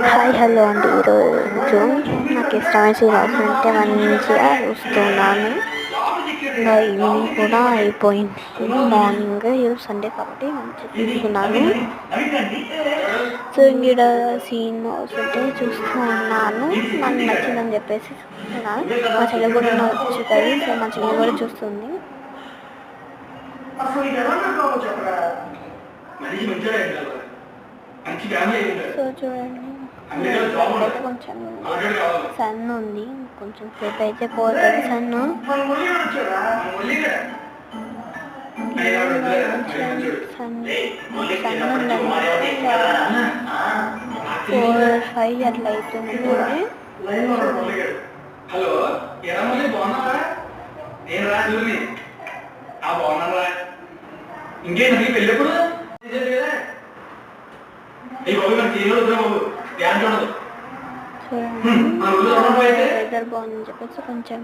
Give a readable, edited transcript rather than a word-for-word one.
Hi hello అండి. ఈరోజు నాకు ఇష్టమైన సీరియల్స్ అంటే మంచిగా చూస్తున్నాను. ఇంకా ఈవినింగ్ కూడా అయిపోయింది, మార్నింగ్ ఈరోజు సండే కాబట్టి మంచిగా చూస్తున్నాను. సో ఇంక సీన్ వస్తుంటే చూస్తూ ఉన్నాను. నాకు నచ్చిందని చెప్పేసి చూస్తున్నాను. మా చెల్లి కూడా నచ్చుతుంది, సో మా చెల్లి కూడా చూస్తుంది. సో చూడండి, అయితే కొంచెం సన్ ఉంది, కొంచెం సేపు అయితే పోతుంది సన్ను. సన్ ఉందండి, 4-5 అట్లా అవుతుంది. ఇంకేంటి పెళ్ళెప్పుడు వెదర్ బాగుందని చెప్పేసి కొంచెం